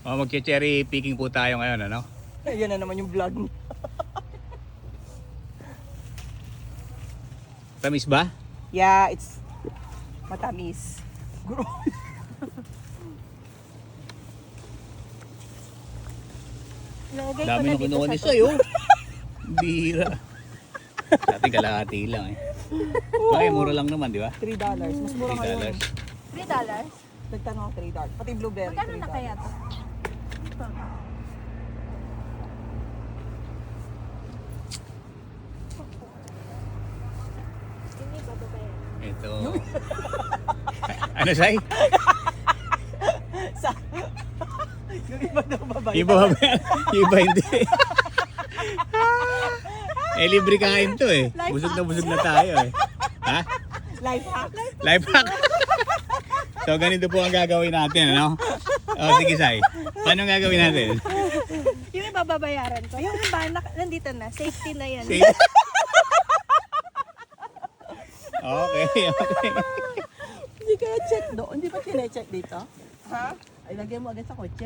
Magche-cherry picking po tayo ngayon, ano? Yan na naman yung vlog mo. Tamis ba? Yeah, it's matamis. Nalagay ko Dami na na dito kinuha ni sa sa'yo. Bira. Sa ating kalahati lang eh. Bakit mura lang naman, di ba? $3. Mas mura ngayon. $3. $3. Nagtanong ako $3. Pati blueberry. Magkano na kaya to? Hindi ba babayan? Ito. Ano, Sai? Yung iba daw babae. Yung iba babayan, yung iba hindi. Libre kain to eh. Busog na tayo eh. Ha? Life hack. Life hack. So ganito po ang gagawin natin, ano? Sige, Sai. Paano ang gagawin natin? Yung iba babayaran ko. Yung iba, nandito na. Safety na yan. Sige. Okay. Hindi kaya check doon. Hindi pa kine-check dito? Ha? Ay, lagyan mo agad sa kotse.